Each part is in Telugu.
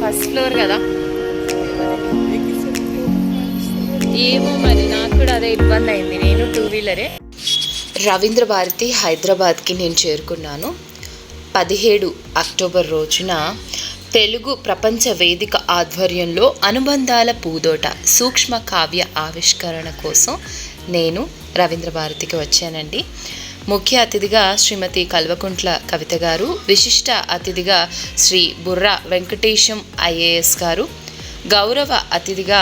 ఫస్ట్ ఫ్లోర్ కదా, ఏమో మరి నాకు కూడా అదే ఇబ్బంది అయింది. నేను 2 వీలరే. రవీంద్ర భారతి హైదరాబాద్కి నేను చేరుకున్నాను. 17 అక్టోబర్ రోజున తెలుగు ప్రపంచ వేదిక ఆధ్వర్యంలో అనుబంధాల పూదోట సూక్ష్మ కావ్య ఆవిష్కరణ కోసం నేను రవీంద్ర భారతికి వచ్చానండి. ముఖ్య అతిథిగా శ్రీమతి కల్వకుంట్ల కవిత గారు, విశిష్ట అతిథిగా శ్రీ బుర్రా వెంకటేశం ఐఏఎస్ గారు, గౌరవ అతిథిగా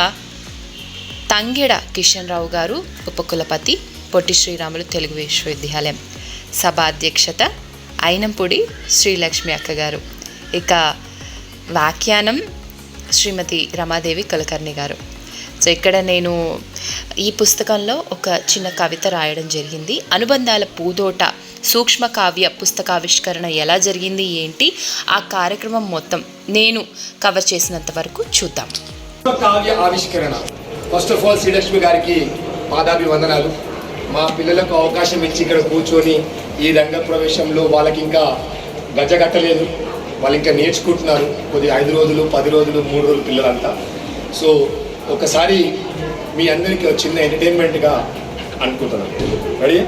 తంగెడ కిషన్ రావు గారు, ఉపకులపతి పొట్టి శ్రీరాములు తెలుగు విశ్వవిద్యాలయం, సభాధ్యక్షత అయినంపూడి శ్రీలక్ష్మి అక్క గారు, ఇక వ్యాఖ్యానం శ్రీమతి రమాదేవి కులకర్ణి గారు. సో ఇక్కడ నేను ఈ పుస్తకంలో ఒక చిన్న కవిత రాయడం జరిగింది. అనుబంధాల పూదోట సూక్ష్మ కావ్య పుస్తకావిష్కరణ ఎలా జరిగింది ఏంటి, ఆ కార్యక్రమం మొత్తం నేను కవర్ చేసినంత వరకు చూద్దాం. కావ్య ఆవిష్కరణ. ఫస్ట్ ఆఫ్ ఆల్ శ్రీలక్ష్మి గారికి పాదాభివందనాలు. మా పిల్లలకు అవకాశం ఇచ్చి ఇక్కడ కూర్చొని ఈ రంగ ప్రవేశంలో వాళ్ళకి ఇంకా గజగట్టలేదు, వాళ్ళు ఇంకా నేర్చుకుంటున్నారు. కొద్దిగా 5 రోజులు 10 రోజులు 3 రోజులు పిల్లలంతా. సో ఒకసారి మీ అందరికీ చిన్న ఎంటర్టైన్మెంట్గా అనుకుంటున్నాను. రెడీ?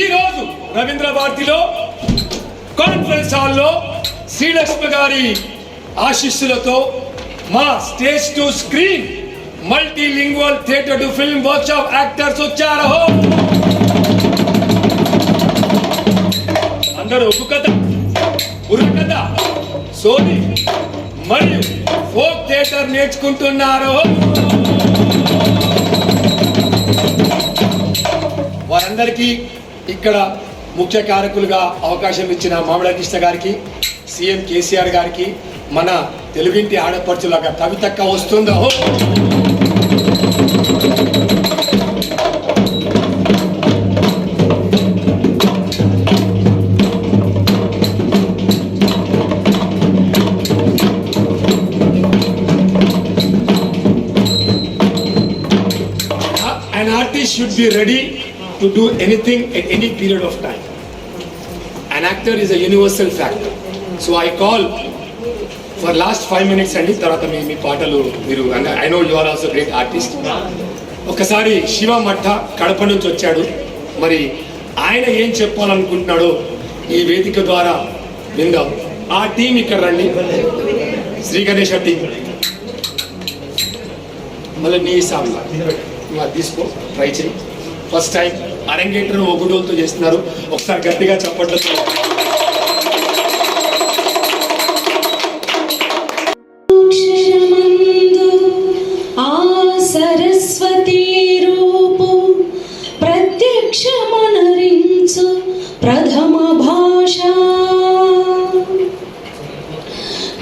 ఈరోజు రవీంద్ర భారతిలో కాన్ఫరెన్స్ హాల్లో శ్రీలక్ష్మి గారి ఆశీస్సులతో మా stage to screen multilingual theatre to film workshop actors వచ్చారు. అందరూ ఒక్క కథ, బుర్రకథ, సోది మరియు ఫోక్ థియేటర్ నేర్చుకుంటున్నారు. వారందరికీ ఇక్కడ ముఖ్య కారకులుగా అవకాశం ఇచ్చిన మామిడి కృష్ణ గారికి, సీఎం కేసీఆర్ గారికి, మన తెలుగింటి ఆడపడుచులాగా కవితక్క వస్తుందో. An artist should be ready to do anything at any period of time. An actor is a universal factor. So I call for last 5 minutes and tarvata మీ పాటలు మీరు, and I know you are also great artist. ఒకసారి శివ మఠ కడప నుంచి వచ్చాడు. మరి ఆయన ఏం చెప్పాలనుకుంటున్నాడో ఈ వేదిక ద్వారా విందాం. ఆ టీం ఇక్కడ రండి, శ్రీ గణేష్ టీం. మళ్ళీ నీ సాంగ్ తీసుకో, ట్రై చేయి. ఫస్ట్ టైం అరంగేట్రం ఒగుడోలతో చేస్తున్నారు. ఒకసారి గట్టిగా చప్పట్లతో. సరస్వతి రూపు ప్రత్యక్షమనరించు ప్రథమ భాష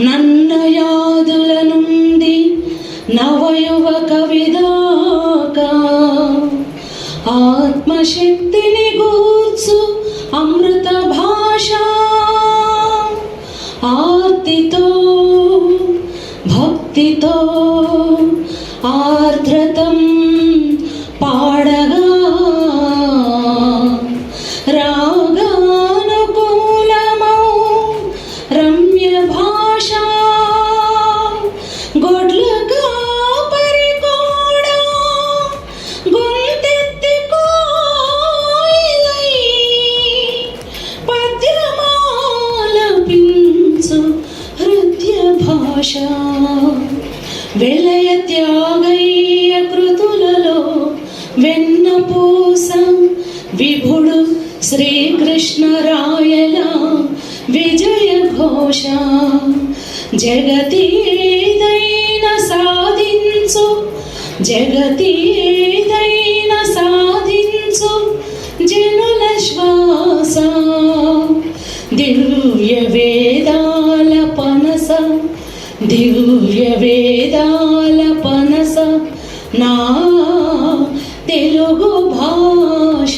నన్నయాదుల నుండి నవయువక విదాకా ఆత్మశక్తిని గూర్చు అమృత భాష ఆర్తితో భక్తితో ఆర్ద్రతం పాడగా రాగానుకూలమౌ రమ్య భాష గొడ్లగా పరికోడా గొంతెత్తి కోయిలై పద్యమాలపించు హృదయ భాష వెలయ త్యాగయ్య కృతులలో వెన్నపూస విభుడు శ్రీకృష్ణరాయల విజయ ఘోష జగతీదైన సాధించు జగతీదైన సాధించు జనుల శ్వాస దివ్య వేదాల పనస దివ్య వేదాల పనస నా తెలుగు భాష.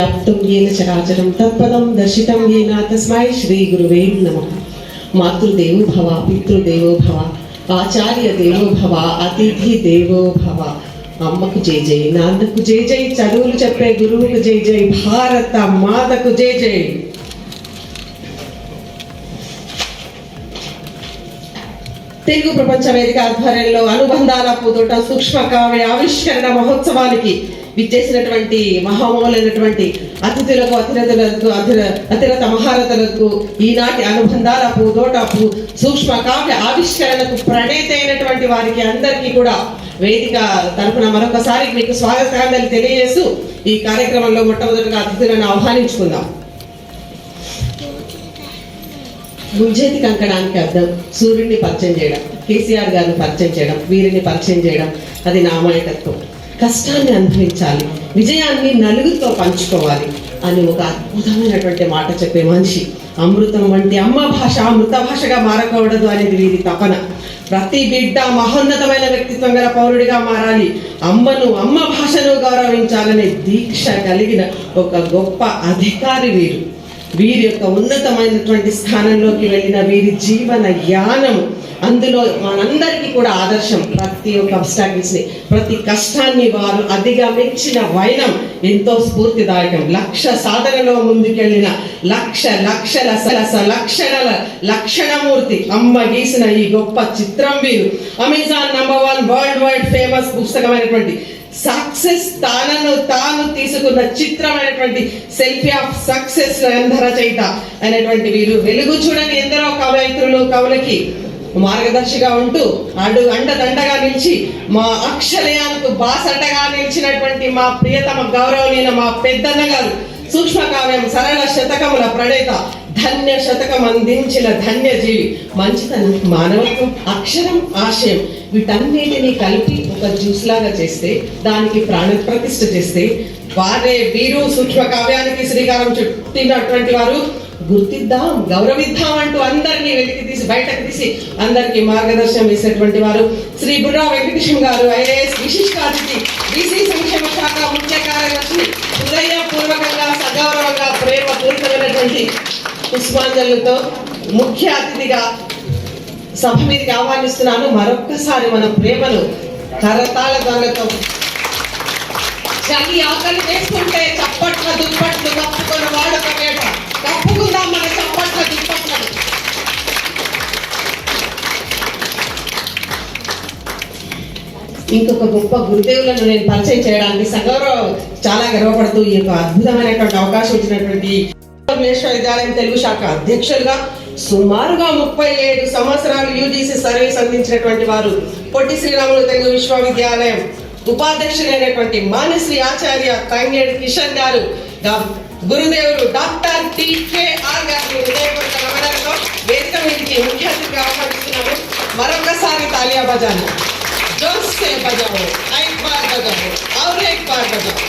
వ్యాప్తం येन చరాచరం తత్పదం దర్శితం येन తస్మై శ్రీ గురువే నమః. మాతృదేవో భవ, పితృదేవో భవ, ఆచార్య దేవో భవ, అతిథి దేవో భవ. అమ్మకు జై జై, నాన్నకు జై జై, చదువులు చెప్పే గురువుకు జై జై, భారత మాతకు జై జై. తెలుగు ప్రపంచ వేదిక ఆధ్వర్యంలో అనుబంధాల పూదోట సూక్ష్మ కావ్య ఆవిష్కరణ మహోత్సవానికి విచ్చేసినటువంటి మహామౌలైనటువంటి అతిథులకు, అతిరథ మహారథులకు, ఈనాటి అనుబంధాల పూదోట సూక్ష్మ కావ్య ఆవిష్కరణకు ప్రణేత అయినటువంటి వారికి అందరికీ కూడా వేదిక తరపున మరొకసారి మీకు స్వాగతాన్ని తెలియజేస్తూ ఈ కార్యక్రమంలో మొట్టమొదటిగా అతిథులను ఆహ్వానించుకుందాం. గుంజేతి కంకణానికి అర్థం సూర్యుడిని పరిచయం చేయడం, కేసీఆర్ గారిని పరిచయం చేయడం, వీరిని పరిచయం చేయడం, అది నామాయకత్వం. కష్టాన్ని అనుభవించాలి, విజయాన్ని నలుగురితో పంచుకోవాలి అని ఒక అద్భుతమైనటువంటి మాట చెప్పే మనిషి. అమృతం వంటి అమ్మ భాష మృత భాషగా మారకూడదు అనేది వీరి తపన. ప్రతి బిడ్డ మహోన్నతమైన వ్యక్తిత్వం గల పౌరుడిగా మారాలి, అమ్మను, అమ్మ భాషను గౌరవించాలనే దీక్ష కలిగిన ఒక గొప్ప అధికారి వీరు. వీరి యొక్క ఉన్నతమైనటువంటి స్థానంలోకి వెళ్ళిన వీరి జీవన యానం, అందులో మనందరికీ కూడా ఆదర్శం. ప్రతి ఒక్క అబ్స్టాకిల్స్ ని, ప్రతి కష్టాన్ని వారు అధిగమించిన వైనం ఎంతో స్ఫూర్తిదాయకం. లక్ష సాధనలో ముందుకెళ్ళిన లక్షల లక్షణమూర్తి అమ్మ గీసిన ఈ గొప్ప చిత్రం వీరు. అమెజాన్ #1 వరల్డ్ వైడ్ ఫేమస్ పుస్తకమైనటువంటి సక్సెస్ తానను తాను తీసుకున్న చిత్రమైనటువంటి సెల్ఫీ ఆఫ్ సక్సెస్ రచయిత అయినటువంటి వీరు. వెలుగు చూడని ఎందరో కవయిత్రులు, కవులకి మార్గదర్శిగా ఉంటూ అండదండగా నిలిచి మా అక్షరయానికి బాసటగా నిలిచినటువంటి మా ప్రియతమ గౌరవనీయ మా పెద్దన్న గారు, సూక్ష్మ కావ్యం సరళ శతకముల ప్రణేత, ధన్య శతకం అందించిన ధన్యజీవి. మంచితనం, మానవత్వం, అక్షరం, ఆశయం వీటన్నిటినీ కలిపి ఒక జ్యూస్ లాగా చేస్తే, దానికి ప్రాణ ప్రతిష్ఠ చేస్తే, వారే వీరు సూక్ష్మ కావ్యానికి శ్రీకారం చుట్టినటువంటి వారు. గుర్తిద్దాం, గౌరవిద్దాం అంటూ అందరినీ వెలికి తీసి బయటకు తీసి అందరికీ మార్గదర్శనం వేసేటువంటి వారు శ్రీ బుర్రా వెంకటేశం గారు, ఐఏఎస్ విశిష్ట అతిథి, బీసీ సంక్షేమ శాఖ ముఖ్య కార్యదర్శి. హృదయపూర్వకంగా, సగౌరవంగా, ప్రేమ పూరితమైనటువంటి పుష్పాంజలులతో ముఖ్య అతిథిగా సభ మీదకి ఆహ్వానిస్తున్నాను. మరొక్కసారి మన ప్రేమను కరతాళ ధ్వనులతో, చలి ఆకలి వేస్తుంటే చప్పట్ల దుప్పట్లు కప్పుకొని వాడుక వేట, కప్పుకుందాం మన చప్పట్ల దుప్పట్లను. ఇంకొక గొప్ప గురుదేవులను నేను పరిచయం చేయడానికి సగౌరవం చాలా గర్వపడుతూ ఈ యొక్క అద్భుతమైనటువంటి అవకాశం ఇచ్చినటువంటి విశ్వవిద్యాలయం తెలుగు శాఖ అధ్యక్షులుగా సుమారుగా 37 సంవత్సరాలు యూజీసీ సర్వీస్ అందించినటువంటి వారు, పొట్టి శ్రీరాములు తెలుగు విశ్వవిద్యాలయం ఉపాధ్యక్షులైనటువంటి మానశ్రీ ఆచార్య తంగేడు కిషన్ గారు, గురుదేవులు డాక్టర్ టికేఆర్ గారిని హృదయపూర్వక నమనంతో వేదిక మీదకి ముఖ్య అతిథిగా ఆహ్వానిస్తున్నాము. మరొకసారి తాలియా బజాను, జోర్సే బజావో, ఐక్ బార్ బజావో, ఔర్ ఏక్ బార్ బజావో.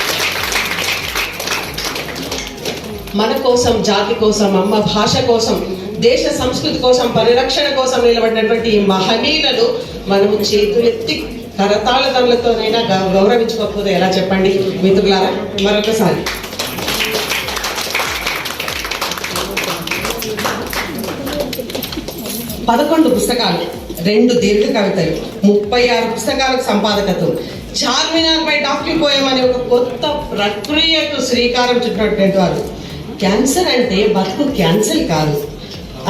మన కోసం, జాతి కోసం, అమ్మ భాష కోసం, దేశ సంస్కృతి కోసం, పరిరక్షణ కోసం నిలబడినటువంటి ఈ మహనీయులను మనము చేతులెత్తి కరతాళ ధ్వనులతోనైనా గౌరవించుకోకపోతే ఎలా చెప్పండి మిత్రులారా. మరొకసారి 11 పుస్తకాలు, 2 దీర్ఘ కవితలు, 36 పుస్తకాలకు సంపాదకత్వం, చార్మినార్ పై డాక్యూ పోయం అనే ఒక కొత్త ప్రక్రియకు శ్రీకారం చుట్టినటువంటి వారు. క్యాన్సర్ అంటే బతుకు క్యాన్సర్ కాదు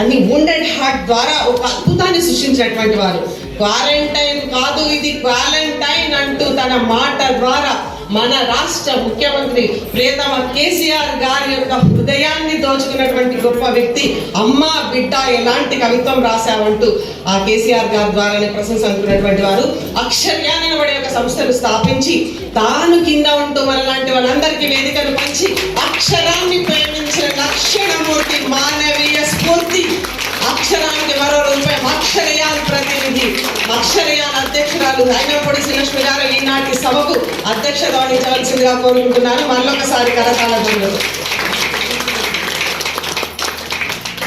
అని వుండెడ్ హార్ట్ ద్వారా ఒక అద్భుతాన్ని సృష్టించినటువంటి వారు. క్వారంటైన్ కాదు, ఇది క్వాలంటైన్ అంటూ తన మాట ద్వారా మన రాష్ట్ర ముఖ్యమంత్రి ప్రియతమ కేసీఆర్ గారి యొక్క హృదయాన్ని దోచుకున్నటువంటి గొప్ప వ్యక్తి. అమ్మ బిడ్డ ఎలాంటి కవిత్వం రాశావంటూ ఆ కేసీఆర్ గారి ద్వారానే ప్రశంస అందుకున్నటువంటి వారు. అక్షర్యాన్ అనబడే ఒక సంస్థను స్థాపించి తాను కింద ఉంటూ మనలాంటి వాళ్ళందరికీ వేదికను పంచి అక్షరాన్ని ప్రేమించిన లక్షణమూర్తి, మానవీయ స్ఫూర్తి, అక్షరానికి మరో రూపాయి అక్షరయాన్ ప్రతినిధి, అక్షరయాన్ అధ్యక్షురాలు అయినప్పుడు శ్రీలక్ష్మి గారు ఈనాటి సభకు అధ్యక్షత వహించవలసిందిగా కోరుకుంటున్నాను. మళ్ళొకసారి కరతాళ ధ్వనులు.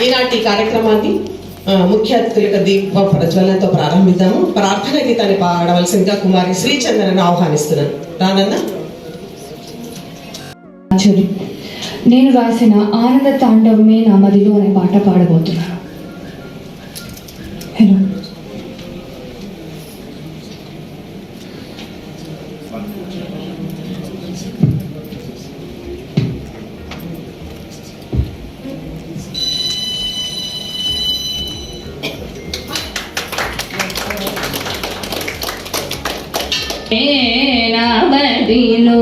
ఈనాటి కార్యక్రమాన్ని ముఖ్య అతిథులకు దీప ప్రజ్వలనతో ప్రారంభిద్దాము. ప్రార్థన గీతాన్ని పాడవలసిందిగా కుమారి శ్రీచంద్రను ఆహ్వానిస్తున్నాను. రానన్న యాక్చువల్లీ నేను రాసిన ఆనంద తాండవమే నా మదిలో అనే పాట పాడబోతున్నాను. హలో. మదిలో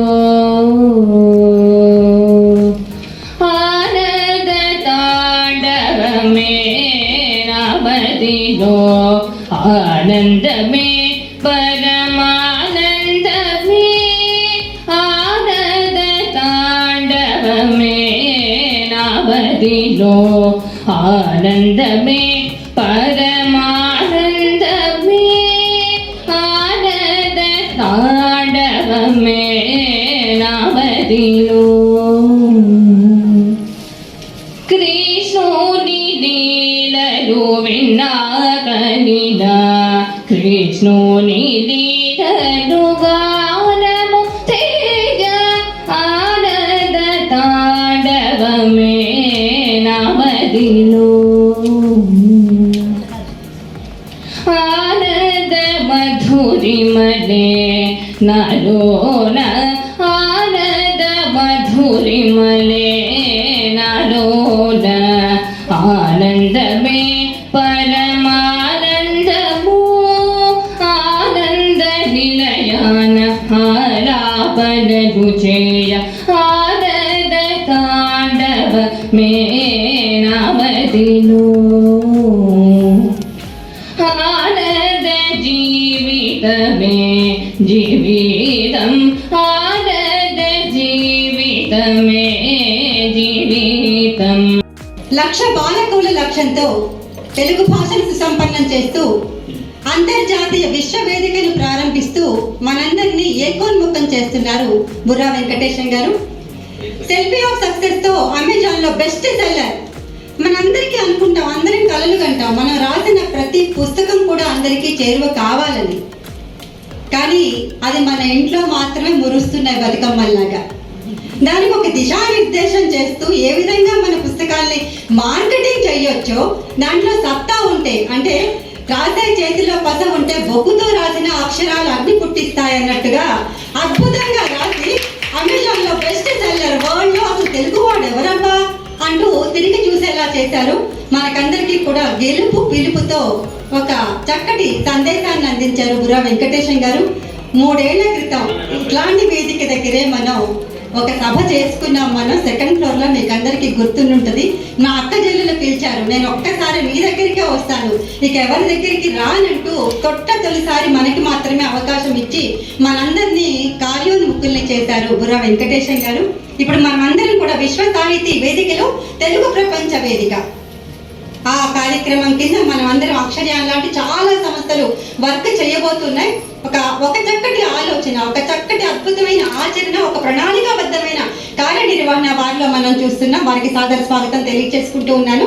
ఆనంద తాండవమే నా మదిలో ఆనందమే పరమానందమే ఆనంద తాండవమే నా మదిలో ఆనందమే పరమానందమే ఆనంద తాండవమే నా మదిలో కృష్ణుని లీలలు విన్నాకనినా కృష్ణుని లీలలు గానము తేజ ఆనంద తాండవమే నా మదిలో ఆనంద మధురిమలే నాలోన ఆనంద మధురిమలే నాలోన ఆనందమే పరమానందము ఆనంద నిలయాన ఆలాపనలు చేయ ఆనంద తాండవమే నా మదిలో ఆనంద జీవితమే జీవితం ఆనంద జీవితమే జీవితం. లక్ష బాలకుల లక్ష్యంతో తెలుగు భాషను సుసంపన్నం చేస్తూ అంతర్జాతీయ విశ్వవేదికను ప్రారంభిస్తూ మనందరినీ ఏకోన్ముఖం చేస్తున్నారు బుర్రా వెంకటేశం గారు. సెల్ఫీ ఆఫ్ సక్సెస్ తో అమెజాన్ లో బెస్ట్ సెల్లర్. మనందరికీ అనుకుంటాం, అందరం కలలు కంటాం మనం రాసిన ప్రతి పుస్తకం కూడా అందరికీ చేరువ కావాలని. కానీ అది మన ఇంట్లో మాత్రమే మురుస్తున్నాయి బతుకమ్మల్లాగా. దానికి ఒక దిశానిర్దేశం చేస్తూ ఏ విధంగా మన పుస్తకాల్ని మార్కెటింగ్ చేయొచ్చో దాంట్లో సత్తా ఉంటే, అంటే రాసే చేతిలో పస ఉంటే బొగ్గుతో రాసిన అక్షరాలు అగ్ని పుట్టిస్తాయి అన్నట్టుగా అద్భుతంగా రాసి అమెజాన్ లో బెస్ట్ సెల్లర్. వరల్డ్ లో అసలు తెలుగు వాడు ఎవరబ్బా అంటూ తిరిగి చూసేలా చేశారు. మనకందరికీ కూడా గెలుపు పిలుపుతో ఒక చక్కటి సందేశాన్ని అందించారు బుర్రా వెంకటేశం గారు. 3 ఏళ్ల క్రితం ఇట్లాంటి వేదిక దగ్గరే మనం ఒక సభ చేసుకున్నాం. మనం 2nd ఫ్లోర్ లో, మీకు అందరికీ గుర్తుంటుంది. నా అక్క చెల్లెలు పిలిచారు, నేను ఒక్కసారి మీ దగ్గరికే వస్తాను, ఇక ఎవరి దగ్గరికి రానంటూ తొలిసారి మనకి మాత్రమే అవకాశం ఇచ్చి మనందరినీ కార్యోన్ముఖుల్ని చేశారు బుర్రా వెంకటేశం గారు. ఇప్పుడు మనమందరం కూడా విశ్వ సాహితీ వేదికలో తెలుగు ప్రపంచ వేదిక ఆ కార్యక్రమం కింద మనం అందరం అక్షర్యాన్ లాంటి చాలా సంస్థలు వర్క్ చేయబోతున్నాయి. ఒక చక్కటి ఆలోచన, ఒక చక్కటి అద్భుతమైన ఆచరణ, ఒక ప్రణాళికాబద్ధమైన కార్యనిర్వహణ వారిలో మనం చూస్తున్నాం. వారికి సాదర స్వాగతం తెలియజేసుకుంటూ ఉన్నాను.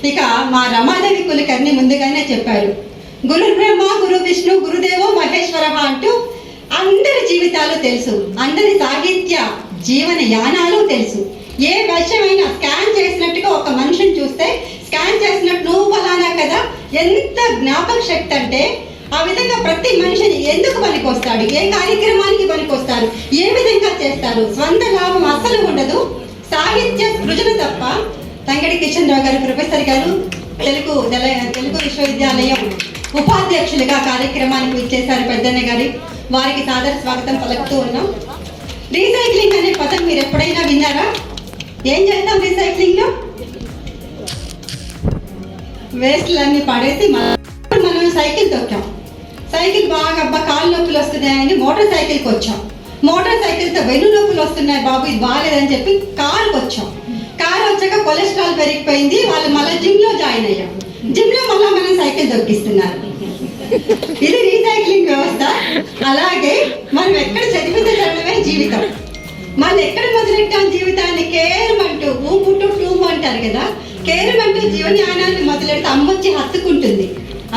ఇక మా రమాదేవి కులకర్ణి ముందుగానే చెప్పారు, గురు బ్రహ్మ గురు విష్ణు గురుదేవో మహేశ్వర అంటూ అందరి జీవితాలు తెలుసు, అందరి సాహిత్య జీవన యానాలు తెలుసు. ఏ విషయమైనా స్కాన్ చేసినట్టుగా ఒక మనిషిని చూస్తే స్కాన్ చేసినట్టు నువ్వు ఫలానా కదా, ఎంత జ్ఞాపక శక్తి అంటే ఆ విధంగా ప్రతి మనిషిని ఎందుకు పనికొస్తాడు, ఏ కార్యక్రమానికి పనికొస్తారు, ఏ విధంగా చేస్తారు, స్వంత లాభం అస్సలు ఉండదు, సాహిత్య సృజన తప్ప. తంగడి కిషన్ రావు గారు ప్రొఫెసర్ గారు తెలుగు విశ్వవిద్యాలయం ఉపాధ్యక్షులుగా కార్యక్రమానికి ఇచ్చేశారు పెద్దన్న గారి. వారికి సాదర స్వాగతం పలుకుతూ ఉన్నాం. రీసైక్లింగ్ అనే పదం మీరు ఎప్పుడైనా విన్నారా? ఏం చేస్తాం రీసైక్లింగ్ లో? వేస్ట్లన్నీ పడేసి మనం సైకిల్ తొక్కాం. సైకిల్ బాగా అబ్బా కాళ్ళు నొప్పులు వస్తున్నాయని మోటార్ సైకిల్కి వచ్చాం. మోటార్ సైకిల్తో వెన్ను నొప్పులు వస్తున్నాయి బాబు, ఇది బాగాలేదని చెప్పి కారుకి వచ్చాం. కారు వచ్చాక కొలెస్ట్రాల్ పెరిగిపోయింది, వాళ్ళు మళ్ళీ జిమ్ లో జాయిన్ అయ్యాం. జిమ్ లో మళ్ళీ మనం సైకిల్ దొక్కిస్తున్నారు. ఇది రీసైక్లింగ్ వ్యవస్థ. అలాగే మనం ఎక్కడ చదివితే చదవడమే జీవితం. మళ్ళీ ఎక్కడ మొదలెట్టాం జీవితాన్ని? కేరమంటూ ఊపుట్టు టూమ్ అంటారు కదా, కేరమంటూ జీవన్యానాన్ని మొదలెడితే అమ్మొచ్చి హత్తుకుంటుంది.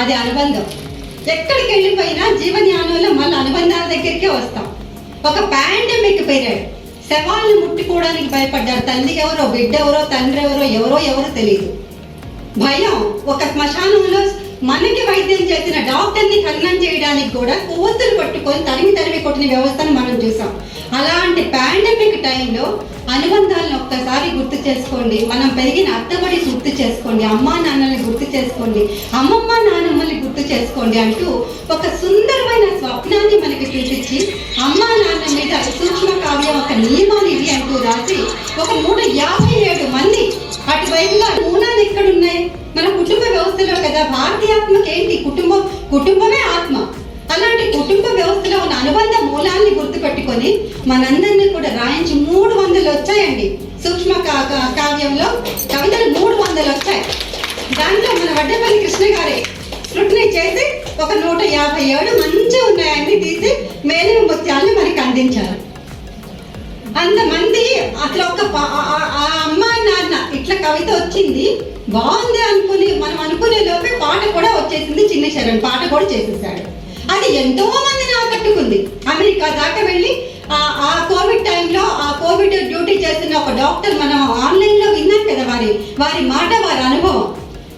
అది అనుబంధం. ఎక్కడికి వెళ్ళిపోయినా జీవన్యానంలో మళ్ళీ అనుబంధాల దగ్గరికే వస్తాం. ఒక పాండమిక్ పీరియడ్, శవాలను ముట్టుకోవడానికి భయపడ్డారు. తల్లి ఎవరో, బిడ్డ ఎవరో, తండ్రి ఎవరో ఎవరో తెలియదు. భయం. ఒక శ్మశానంలో మనకి వైద్యం చేసిన డాక్టర్ని ఖననం చేయడానికి కూడా కొవ్వొత్తులు పట్టుకొని తరిమి కొట్టిన వ్యవస్థను మనం చూసాం. అలాంటి పాండమిక్ టైంలో అనుబంధాలను ఒక్కసారి గుర్తు చేసుకోండి. మనం పెరిగిన అత్తబడి గుర్తు చేసుకోండి, అమ్మా నాన్నల్ని గుర్తు చేసుకోండి, అమ్మమ్మ నాన్నమ్మల్ని గుర్తు చేసుకోండి అంటూ ఒక సుందరమైన స్వప్నాన్ని మనకి చూపించి అమ్మా నాన్న మీద సూక్ష్మ కావ్యం ఒక నియమాలు ఇవి అంటూ రాసి ఒక 157 మంది అటువైపుగా మూలాలు ఎక్కడున్నాయి? మన కుటుంబ వ్యవస్థలో కదా. భారతీయ ఆత్మకి ఏంటి? కుటుంబమే ఆత్మ. అలాంటి కుటుంబ వ్యవస్థలో ఉన్న అనుబంధ మూలాన్ని గుర్తుపెట్టుకొని మనందరినీ కూడా రాయించి 300 వచ్చాయండి. సూక్ష్మ కావ్యంలో కవితలు 300 వచ్చాయి. దాంట్లో మన వడ్డేపల్లి కృష్ణ గారి స్క్రూటినీ చేసి ఒక 157 మంచిగా ఉన్నాయని తీసి మేలిమి ముత్యాలను మనకి అందించారు. అంతమంది అట్లా అమ్మా నాన్న ఇట్లా కవిత వచ్చింది బాగుంది మనం అనుకునే లోపే పాట కూడా వచ్చేసింది. చిన్న శరణ్ పాట కూడా చేసేసాడు. అది ఎంతో మందిని ఆకట్టుకుంది. అమెరికా దాకా వెళ్ళి ఆ కోవిడ్ టైంలో ఆ కోవిడ్ డ్యూటీ చేస్తున్న ఒక డాక్టర్ మనం ఆన్లైన్లో విన్నాం కదా వారి మాట, వారి అనుభవం.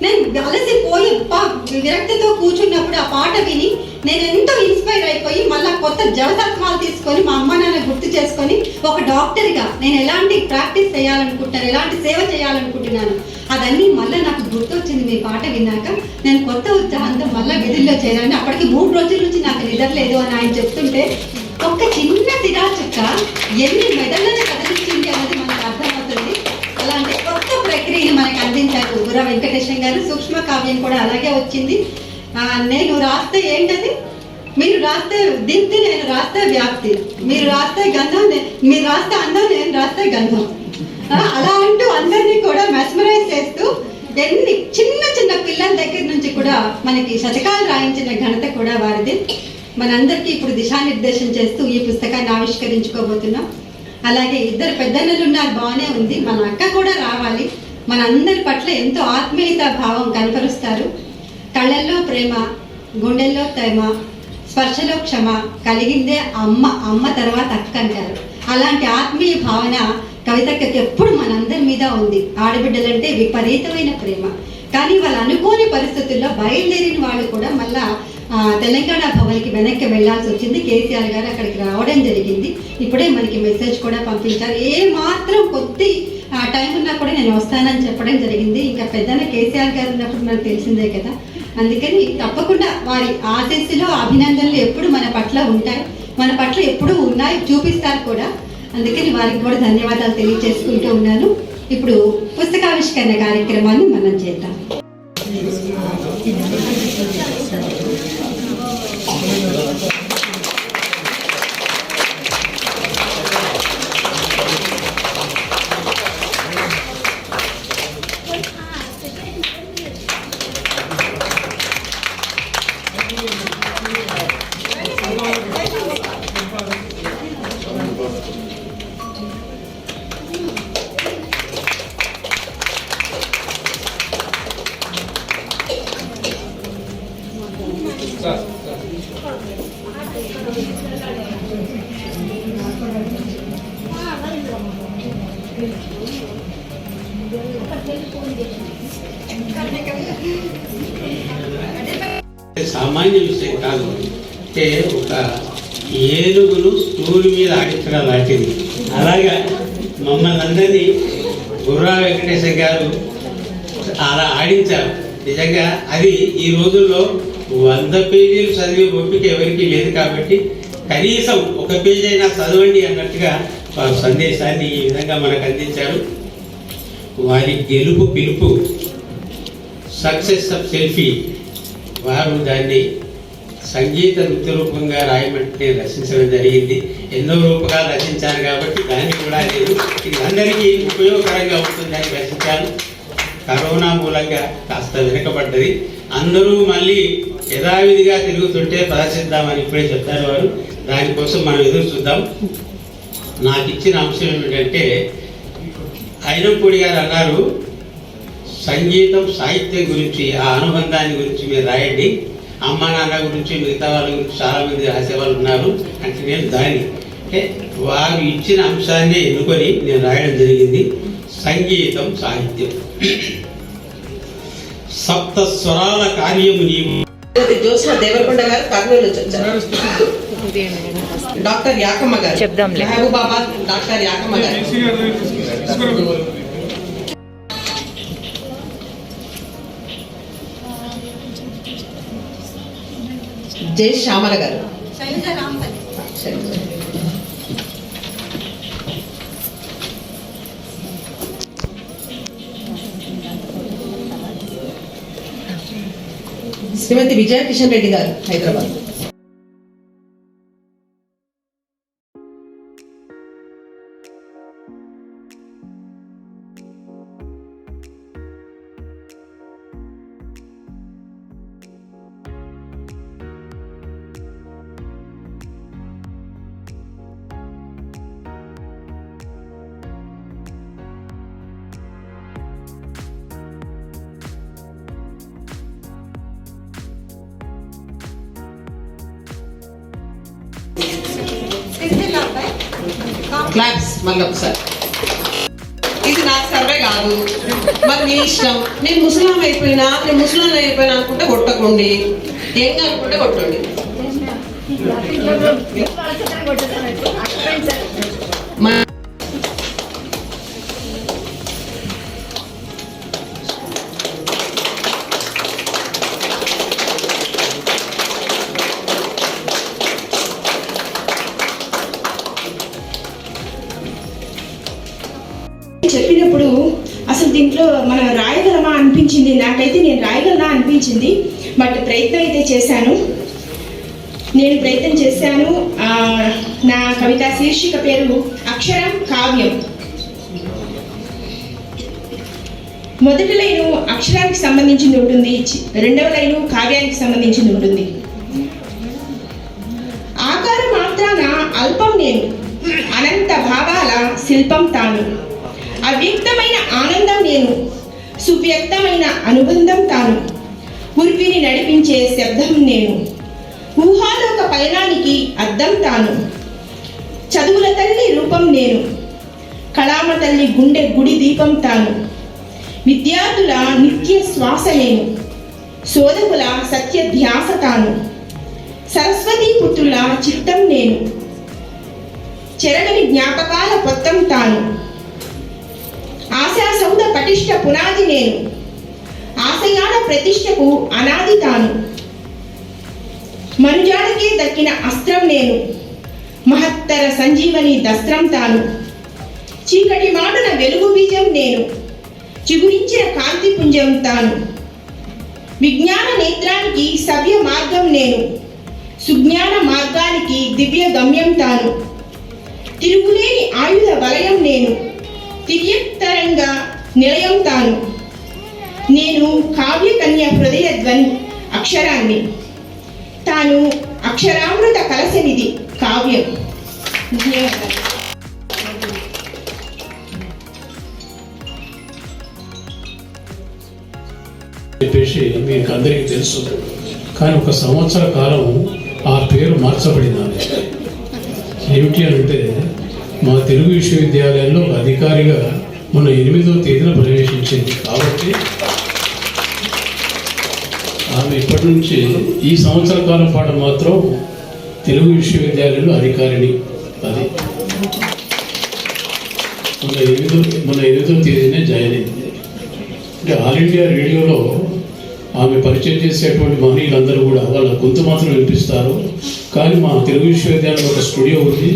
నేను అలసిపోయి విరక్తితో కూర్చున్నప్పుడు ఆ పాట విని నేను ఎంతో ఇన్స్పైర్ అయిపోయి మళ్ళీ కొత్త జవతత్వాలు తీసుకొని మా అమ్మ నాన్న గుర్తు చేసుకొని ఒక డాక్టర్గా నేను ఎలాంటి ప్రాక్టీస్ చేయాలనుకుంటున్నాను, ఎలాంటి సేవ చేయాలనుకుంటున్నాను అదన్నీ మళ్ళీ నాకు గుర్తొచ్చింది. మీ పాట విన్నాక నేను కొత్త ఉత్సాహంతో మళ్ళీ విధుల్లో చేరాను. అప్పటికి 3 రోజుల నుంచి నాకు నిద్రలేదు అని ఆయన చెప్తుంటే ఒక చిన్న సిరా చుక్క ఎన్ని మెదళ్ళని కదిలించింది అన్నది మనకు అర్థమవుతుంది. అలాంటి కొత్త ప్రక్రియని మనకు అందించారు బుర్రా వెంకటేశం గారు. సూక్ష్మ కావ్యం కూడా అలాగే వచ్చింది. నేను రాస్తే ఏంటది? మీరు రాస్తే దీప్తి, నేను రాస్తే వ్యాప్తి. మీరు రాస్తే గంధం, మీరు రాస్తే అందం, నేను రాస్తే గంధం. అలా అంటూ అందరినీ కూడా మెస్మరైజ్ చేస్తూ ఎన్ని చిన్న పిల్లల దగ్గర నుంచి కూడా మనకి శతకాలు రాయించిన ఘనత కూడా వారిది. మనందరికీ ఇప్పుడు దిశానిర్దేశం చేస్తూ ఈ పుస్తకాన్ని ఆవిష్కరించుకోబోతున్నాం. అలాగే 2 పెద్దన్నలు ఉన్నారు, బాగానే ఉంది. మన అక్క కూడా రావాలి. మనందరి పట్ల ఎంతో ఆత్మీయత భావం కనపరుస్తారు. కళ్ళల్లో ప్రేమ, గుండెల్లో ప్రేమ, స్పర్శలో క్షమ, కలిగిందే అమ్మ తర్వాత అక్క అంటారు. అలాంటి ఆత్మీయ భావన కవితక్కకి ఎప్పుడు మనందరి మీద ఉంది. ఆడబిడ్డలంటే విపరీతమైన ప్రేమ. కానీ వాళ్ళు అనుకోని పరిస్థితుల్లో బయలుదేరిన వాళ్ళు కూడా మళ్ళా తెలంగాణ భవన్కి వెనక్కి వెళ్లాల్సి వచ్చింది. కేసీఆర్ గారు అక్కడికి రావడం జరిగింది. ఇప్పుడే మనకి మెసేజ్ కూడా పంపించారు. ఏ మాత్రం కొద్ది టైం ఉన్నా కూడా నేను వస్తానని చెప్పడం జరిగింది. ఇంకా పెద్దన్న కేసీఆర్ గారు ఉన్నప్పుడు మనకు తెలిసిందే కదా. అందుకని తప్పకుండా వారి ఆశీస్సులు, అభినందనలు ఎప్పుడు మన పట్ల ఉంటాయి, మన పట్ల ఎప్పుడు ఉన్నాయి, చూపిస్తారు కూడా. అందుకని వారికి కూడా ధన్యవాదాలు తెలియజేసుకుంటూ ఉన్నాను. ఇప్పుడు పుస్తకావిష్కరణ కార్యక్రమాన్ని మనం చేద్దాం. సామాన్య విషయం కాదు. అంటే ఒక ఏనుగును స్టూల్ మీద ఆడించడం లాంటిది. అలాగా మమ్మల్ని అందరినీ బుర్రా వెంకటేశ్వర గారు అలా ఆడించారు. నిజంగా అది ఈ రోజుల్లో 100 పేజీలు చదివే ఓపిక ఎవరికి లేదు. కాబట్టి కనీసం 1 పేజీ అయినా చదవండి అన్నట్టుగా వారు సందేశాన్ని ఈ విధంగా మనకు అందించారు. వారి గెలుపు పిలుపు సక్సెస్ ఆఫ్ సెల్ఫీ, వారు దాన్ని సంగీత నృత్య రూపంగా రాయమంటే రచించడం జరిగింది. ఎన్నో రూపకాలు రచించాను కాబట్టి దాన్ని కూడా నేను ఇది అందరికీ ఉపయోగకరంగా ఉంటుందని రచించాను. కరోనా మూలంగా కాస్త వెనుకబడ్డది. అందరూ మళ్ళీ యథావిధిగా తిరుగుతుంటే ప్రదర్శిద్దామని ఇప్పుడే చెప్పారు వారు. దానికోసం మనం ఎదురు చూద్దాం. నాకు ఇచ్చిన అంశం ఏమిటంటే, అయినంపూడి గారు అన్నారు సంగీతం సాహిత్యం గురించి, ఆ అనుబంధాన్ని గురించి మీరు రాయండి. అమ్మ నాన్న గురించి, మిగతా వాళ్ళ గురించి చాలామంది రాసేవాళ్ళు ఉన్నారు అంటే నేను దాన్ని వారు ఇచ్చిన అంశాన్ని ఎన్నుకొని నేను రాయడం జరిగింది. సంగీతం సాహిత్యం. సప్త స్వరాల కార్యము నీవు. జ్యోత్స్న దేవరకొండ గారు కర్నూలు నుంచి వచ్చారు. డాక్టర్ యాకమ్మ గారు చెప్దాంలే. మహబూబాబాద్ డాక్టర్ యాకమ్మ గారు. జై శ్యామల గారు. శ్రీమతి విజయ కిషన్ రెడ్డి గారు హైదరాబాద్. క్లాప్స్ మళ్ళీ ఒకసారి. ఇది నాకు సర్వే కాదు, మరి మీ ఇష్టం. నేను ముస్లిం అయిపోయినా అనుకుంటే కొట్టకండి, ఏం అనుకుంటే కొట్టండి. చెప్పినప్పుడు అసలు దీంట్లో మనం రాయగలమా అనిపించింది. నాకైతే నేను రాయగలనా అనిపించింది. బట్ ప్రయత్నం అయితే చేశాను. నా కవిత శీర్షిక పేరు అక్షరం కావ్యం. మొదటి లైను అక్షరానికి సంబంధించింది ఉంటుంది, రెండవ లైను కావ్యానికి సంబంధించింది ఉంటుంది. ఆకార మాత్రాన అల్పం నేను, అనంత భావాల శిల్పం తాను. అవ్యక్తమైన ఆనందం నేను, సువ్యక్తమైన అనుబంధం తాను. ఉర్విని నడిపించే శబ్దం నేను, ఊహాలోక పయనానికి అద్దం తాను. చదువుల తల్లి రూపం నేను, కళామ తల్లి గుండె గుడి దీపం తాను. విద్యార్థుల నిత్య శ్వాస నేను, శోధకుల సత్య ధ్యాస తాను. సరస్వతీ పుత్రుల చిత్తం నేను, చెరగని జ్ఞాపకాల పొత్తం తాను. ఆశా సౌధ పటిష్ట పునాది నేను, ఆశయాల ప్రతిష్టకు అనాది తాను. మనుజాడకే దక్కిన అస్త్రం నేను, మహత్తర సంజీవని దస్త్రం తాను. చీకటి మాటన వెలుగు బీజం నేను, చిగురించిన కాంతి పుంజం తాను. విజ్ఞాన నేత్రానికి సవ్య మార్గం నేను, సుజ్ఞాన మార్గానికి దివ్య గమ్యం తాను. తిరుగులేని ఆయుధ వలయం నేను, తిర్యక్తరంగా నిలయం తాను. నేను కావ్యకన్య హృదయ ధ్వని అక్షరాన్ని, తాను అక్షరామృత కలశనిది కావ్యం. ధన్యవాదాలు. చెప్పేసి మీకు అందరికీ తెలుసు, కానీ ఒక సంవత్సర కాలం ఆ పేరు మార్చబడింది. ఏమిటి అంటే మా తెలుగు విశ్వవిద్యాలయంలో ఒక అధికారిగా మొన్న 8వ తేదీన ప్రవేశించింది. కాబట్టి ఆమె ఇప్పటి నుంచి ఈ సంవత్సర కాలం పాటు మాత్రం తెలుగు విశ్వవిద్యాలయంలో అధికారిని. అది మొన్న 8వ తేదీనే జాయిన్ అయింది. అంటే ఆల్ ఇండియా రేడియోలో ఆమె పరిచయం చేసేటువంటి మహనీయులందరూ కూడా వాళ్ళ గొంతు మాత్రం వినిపిస్తారు. కానీ మా తెలుగు విశ్వవిద్యాలయంలో ఒక స్టూడియో ఉంది,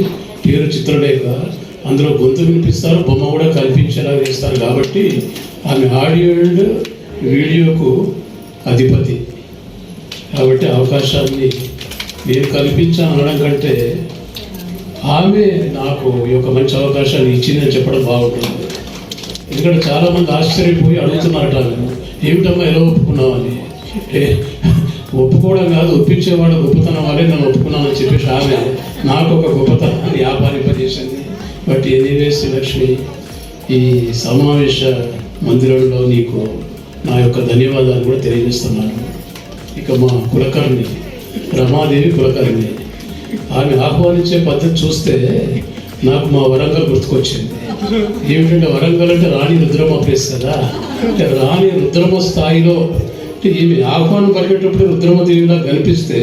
పేరు చిత్రలేఖ. అందులో గొంతు వినిపిస్తారు, బొమ్మ కూడా కల్పించేలా చేస్తారు. కాబట్టి ఆమె ఆడియో అండ్ వీడియోకు అధిపతి. కాబట్టి అవకాశాన్ని నేను కల్పించాను అనడం కంటే ఆమె నాకు ఒక మంచి అవకాశాన్ని ఇచ్చిందని చెప్పడం బాగుంటుంది. ఎందుకంటే చాలామంది ఆశ్చర్యపోయి అడుగుతున్నారట, ఏమిటమ్మా ఎలా ఒప్పుకున్నామని. ఒప్పుకోవడం కాదు, ఒప్పించేవాడు గొప్పతనం వాళ్ళే నన్ను ఒప్పుకున్నానని చెప్పేసి ఆమె నాకు ఒక గొప్పతనాన్ని వ్యాపారింపజేసింది. బట్ ఎనీవేస్ లక్ష్మి, ఈ సమావేశ మందిరంలో నీకు నా యొక్క ధన్యవాదాలు కూడా తెలియజేస్తున్నాను. ఇక మా కులకర్ణి రమాదేవి కులకర్ణి, ఆమె ఆహ్వానించే పద్ధతి చూస్తే నాకు మా వరంగల్ గుర్తుకొచ్చింది. ఏమిటంటే వరంగల్ అంటే రాణి రుద్రమ ప్లేస్ కదా. అంటే రాణి రుద్రమ స్థాయిలో అంటే ఈమె ఆహ్వానం పలికేటప్పుడు రుద్రమదేవిలా కనిపిస్తే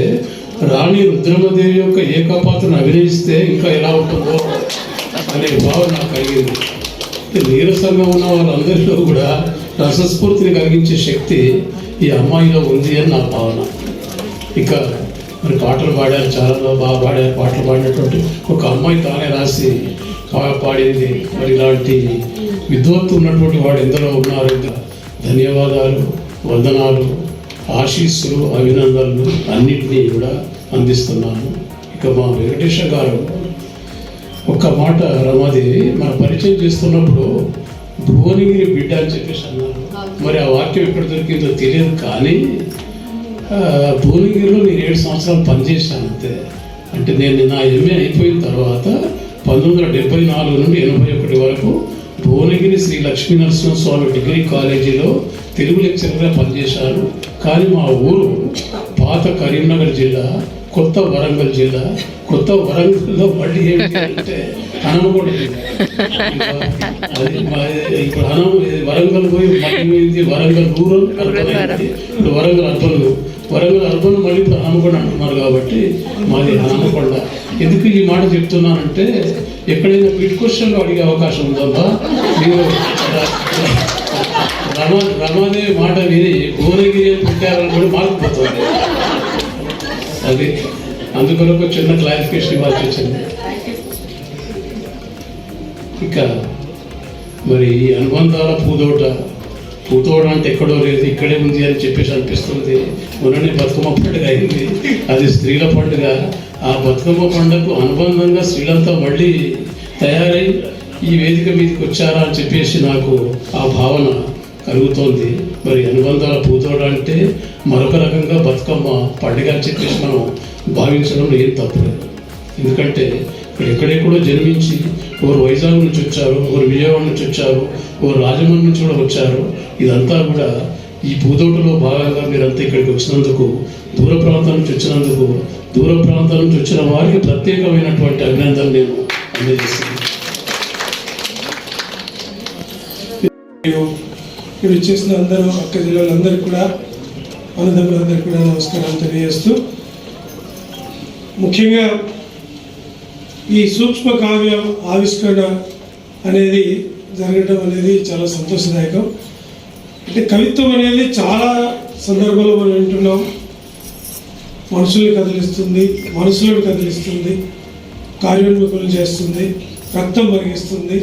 రాణి రుద్రమదేవి యొక్క ఏకపాత్రను అభినయిస్తే ఇంకా ఎలా ఉంటుందో అనే భావన నాకు కలిగింది. నీరసంగా ఉన్న వాళ్ళందరిలో కూడా రసస్ఫూర్తిని కలిగించే శక్తి ఈ అమ్మాయిలో ఉంది అని నా భావన. ఇంకా మరి పాటలు పాడారు, చాలా బాగా పాడారు. పాటలు పాడినటువంటి ఒక అమ్మాయి తానే రాసి పాడింది. మరి ఇలాంటి విద్వత్తు ఉన్నటువంటి వాడు ఎందరో ఉన్నారు. ధన్యవాదాలు, వందనాలు, ఆశీస్సులు, అభినందనలు అన్నింటినీ కూడా అందిస్తున్నాను. ఇక మా వెంకటేశ గారు ఒక్క మాట, రమాదేవి మన పరిచయం చేస్తున్నప్పుడు భువనగిరి బిడ్డ అని చెప్పేసి అన్నారు. మరి ఆ వాక్యం ఎక్కడ దొరికిందో తెలియదు, కానీ భువనగిరిలో నేను 7 సంవత్సరాలు పనిచేశాను అంతే. అంటే నేను నా ఎంఏ అయిపోయిన తర్వాత 1974 నుండి 81 వరకు భువనగిరి శ్రీ లక్ష్మీ నరసింహస్వామి డిగ్రీ కాలేజీలో తెలుగు లెక్చరర్గా పనిచేశాను. కానీ మా ఊరు పాత కరీంనగర్ జిల్లా, కొత్త వరంగల్ జిల్లా. కొత్త వరంగల్లో మళ్ళీ ఏంటి అంటే హనుమకొండ జిల్లా. అది ఇప్పుడు వరంగల్ పోయి మళ్ళీ పోయింది వరంగల్ రూరల్ అర్బన్ అయింది. ఇప్పుడు వరంగల్ అర్బన్ మళ్ళీ ఇప్పుడు హనుమకొండ అంటున్నారు. కాబట్టి మాది హనుమకొండ. ఎందుకు ఈ మాట చెప్తున్నానంటే ఎక్కడైనా బిట్ క్వశ్చన్లో అడిగే అవకాశం ఉందమ్మా. మీరు రమాదేవి మాట విని భువనగిరి అని పెట్టారని కూడా మారిపోతుంది. అది అందుకొరకు చిన్న క్లారిఫికేషన్ ఇవ్వాల్సి వచ్చింది. ఇక మరి ఈ అనుబంధాల పూతోట అంటే ఎక్కడో లేదు, ఇక్కడే ఉంది అని చెప్పేసి అనిపిస్తుంది. మొన్ననే బతుకమ్మ పండుగ అయింది, అది స్త్రీల పండుగ. ఆ బతుకమ్మ పండుగకు అనుబంధంగా స్త్రీలంతా మళ్ళీ తయారై ఈ వేదిక మీదకి వచ్చారా అని చెప్పేసి నాకు ఆ భావన కలుగుతోంది. మరి అనుబంధాల పూతోట అంటే మరొక రకంగా బతుకమ్మ పండుగ అని చెప్పేసి మనం భావించడంలో ఏం తప్పలేదు. ఎందుకంటే ఇక్కడ ఎక్కడెక్కడో జన్మించి ఒకరు వైజాగ్ నుంచి వచ్చారు, ఒకరు విజయవాడ నుంచి వచ్చారు, ఒకరు రాజమండ్రి నుంచి కూడా వచ్చారు. ఇదంతా కూడా ఈ పూతోటలో భాగంగా మీరంతా ఇక్కడికి వచ్చినందుకు, దూర ప్రాంతాల నుంచి వచ్చినందుకు, దూర ప్రాంతాల నుంచి వచ్చిన వారికి ప్రత్యేకమైనటువంటి అభినందనలు నేను అందజేస్తున్నాను. ఇక్కడ ఇచ్చేసిన అందరూ అక్క జిల్లాలందరికీ కూడా, అన్నదమ్ములందరికీ కూడా నమస్కారాలు తెలియజేస్తూ, ముఖ్యంగా ఈ సూక్ష్మ కావ్య ఆవిష్కరణ అనేది జరగడం అనేది చాలా సంతోషదాయకం. అంటే కవిత్వం అనేది చాలా సందర్భాల్లో మనం వింటున్నాం, మనుషుల్ని కదిలిస్తుంది, మనసులను కదిలిస్తుంది, కార్యోన్ముఖులు చేస్తుంది, రక్తం మరిగిస్తుంది,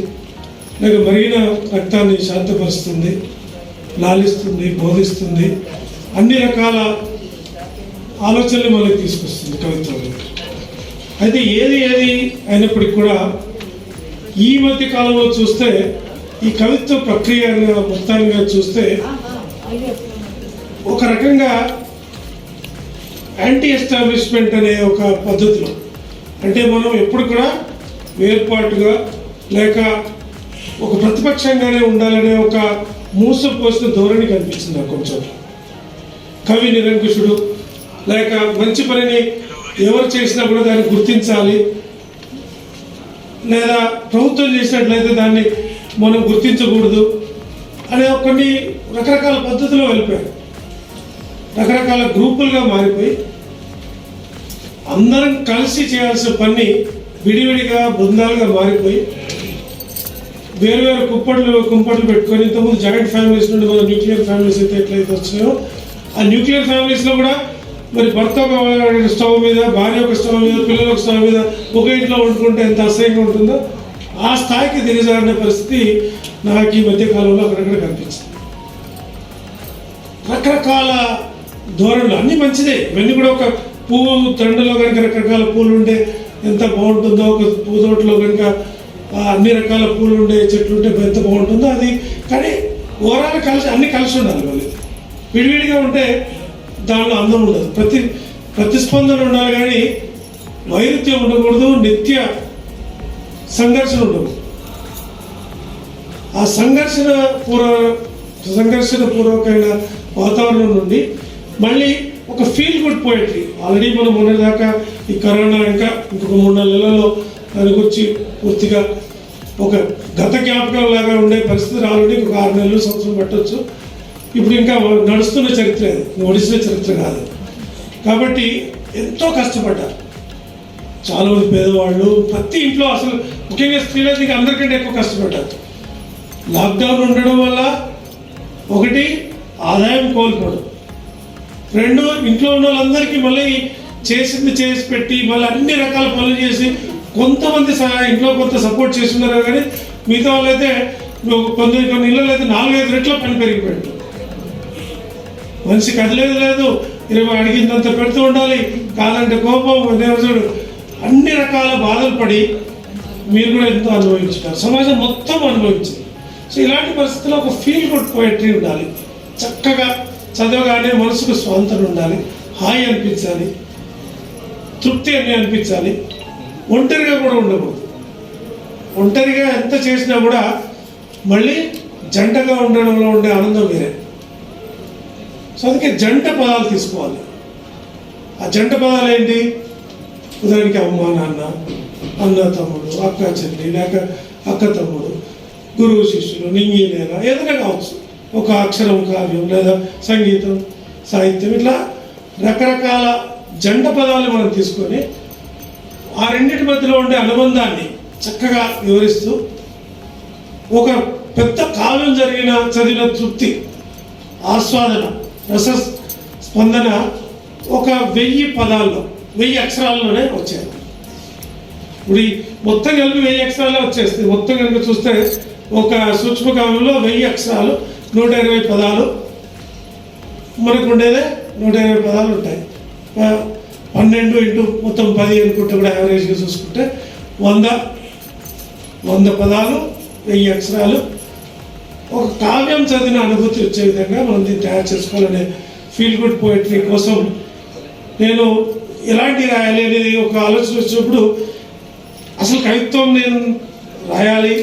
లేక మరిగిన రక్తాన్ని శాంతపరుస్తుంది, లాలిస్తుంది, బోధిస్తుంది, అన్ని రకాల ఆలోచనలు మనకి తీసుకొస్తుంది కవిత్వంలో. అయితే ఏది అయినప్పటికీ కూడా ఈ మధ్య కాలంలో చూస్తే ఈ కవిత్వ ప్రక్రియ మొత్తంగా చూస్తే ఒక రకంగా యాంటీ ఎస్టాబ్లిష్మెంట్ అనే ఒక పద్ధతిలో, అంటే మనం ఎప్పుడు కూడా వేర్పాటుగా లేక ఒక ప్రతిపక్షంగానే ఉండాలనే ఒక మూసపోసిన ధోరణి కనిపిస్తుంది నాకు కొంచెం. కవి నిరంకుశుడు, లేక మంచి పనిని ఎవరు చేసినా కూడా దాన్ని గుర్తించాలి, లేదా ప్రభుత్వం చేసినట్లయితే దాన్ని మనం గుర్తించకూడదు అనే కొన్ని రకరకాల పద్ధతిలో వెళ్ళిపోయారు. రకరకాల గ్రూపులుగా మారిపోయి అందరం కలిసి చేయాల్సిన పని విడివిడిగా బృందాలుగా మారిపోయి వేరువేరు కుంపట్లు పెట్టుకొని, ఇంతకుముందు జాయింట్ ఫ్యామిలీస్ నుండి మన న్యూక్లియర్ ఫ్యామిలీస్ అయితే ఎట్లయితే వచ్చినాయో ఆ న్యూక్లియర్ ఫ్యామిలీస్లో కూడా మరి భర్త ఒక స్టవ్ మీద, భార్య ఒక స్టవ్ మీద, పిల్లల ఒక స్టవ్ మీద ఒక ఇంట్లో వండుకుంటే ఎంత అసహ్యంగా ఉంటుందో ఆ స్థాయికి దిగజారిన పరిస్థితి నాకు ఈ మధ్యకాలంలో అక్కడక్కడ కనిపించింది. రకరకాల ధోరణులు అన్నీ మంచిదే, ఇవన్నీ కూడా ఒక పువ్వు దండలో కనుక రకరకాల పూలు ఉంటే ఎంత బాగుంటుందో, ఒక పూతోటలో కనుక అన్ని రకాల పూలు ఉండే చెట్లు ఉంటే ఎంత బాగుంటుందో అది. కానీ ఓవరాల్ కలిసి అన్నీ కలిసి ఉండాలి. మళ్ళీ విడివిడిగా ఉంటే దానిలో అందం ఉండదు, ప్రతిస్పందన ఉండాలి, కానీ వైరుధ్యం ఉండకూడదు, నిత్య సంఘర్షణ ఉండదు. ఆ సంఘర్షణ పూర్వకమైన వాతావరణం నుండి మళ్ళీ ఒక ఫీల్ గుడ్ పోయిటరీ, ఆల్రెడీ మనం మొన్నటిదాకా ఈ కరోనా ఇంకా ఇంకొక 3-4 నెలల్లో దానికి వచ్చి పూర్తిగా ఒక గత జ్ఞాపకం లాగా ఉండే పరిస్థితి రావాలంటే ఇంకొక 6 నెలలు సంవత్సరం పట్టవచ్చు. ఇప్పుడు ఇంకా నడుస్తున్న చరిత్ర అది, ఒడిసిన చరిత్ర కాదు. కాబట్టి ఎంతో కష్టపడ్డారు చాలామంది పేదవాళ్ళు. ప్రతి ఇంట్లో అసలు ముఖ్యంగా స్త్రీలకి ఇంకా అందరికంటే ఎక్కువ కష్టపడ్డారు. లాక్డౌన్ ఉండడం వల్ల ఒకటి ఆదాయం కోల్పోవడం, 2 ఇంట్లో ఉన్న వాళ్ళందరికీ మళ్ళీ చేసింది చేసి పెట్టి మళ్ళీ అన్ని రకాల పనులు చేసి కొంతమంది ఇంట్లో కొంత సపోర్ట్ చేస్తున్నారు. కానీ మిగతా వాళ్ళైతే కొన్ని ఇళ్ళలో అయితే 4-5 రెట్ల పని పెరిగిపోయింది. మనిషి కదిలేదు లేదు, 20 అడిగిందంత పెడుతూ ఉండాలి, కాదంటే కోపం, చూడు అన్ని రకాల బాధలు పడి మీరు కూడా ఎంతో అనుభవించున్నారు, సమాజం మొత్తం అనుభవించింది. సో ఇలాంటి పరిస్థితుల్లో ఒక ఫీల్ గుడ్ పోయట్రీ ఉండాలి. చక్కగా చదవగానే మనసుకు స్వాంతన ఉండాలి, హాయి అనిపించాలి, తృప్తి అని అనిపించాలి. ఒంటరిగా కూడా ఉండకూడదు. ఒంటరిగా ఎంత చేసినా కూడా మళ్ళీ జంటగా ఉండడంలో ఉండే ఆనందం వేరే. సో అందుకే జంట పదాలు తీసుకోవాలి. ఆ జంట పదాలు ఏంటి? ఉదాహరణకి అమ్మ నాన్న, అన్న తమ్ముడు, అక్క చెల్లి, లేక అక్క తమ్ముడు, గురువు శిష్యులు, నింగి నేల, ఏదైనా కావచ్చు. ఒక అక్షరం కావ్యం లేదా సంగీతం, సాహిత్యం, ఇట్లా రకరకాల జంట పదాలు మనం తీసుకొని ఆ రెండింటి మధ్యలో ఉండే అనుబంధాన్ని చక్కగా వివరిస్తూ ఒక పెద్ద కావ్యం చదివిన తృప్తి, ఆస్వాదన, రస స్పందన ఒక 1000 పదాల్లో 1000 అక్షరాల్లోనే వచ్చాయి. ఇప్పుడు మొత్తం కలిపి 1000 అక్షరాల్లో వచ్చేస్తుంది. మొత్తం కనుక చూస్తే ఒక సూక్ష్మకావ్యంలో 1000 అక్షరాలు, 120 పదాలు, మనకు ఉండేదే 120 పదాలు ఉంటాయి. 12 ఇంటూ మొత్తం 10 అనుకుంటే కూడా యావరేజ్గా చూసుకుంటే 100 పదాలు, 1000 అక్షరాలు, ఒక కావ్యం చదివిన అనుభూతి వచ్చే విధంగా మనం దీన్ని తయారు చేసుకోవాలనే ఫీల్ గుడ్ పోయిటరీ కోసం నేను ఎలాంటి రాయాలి అనేది ఒక ఆలోచన వచ్చినప్పుడు అసలు కవిత్వం నేను రాయాలి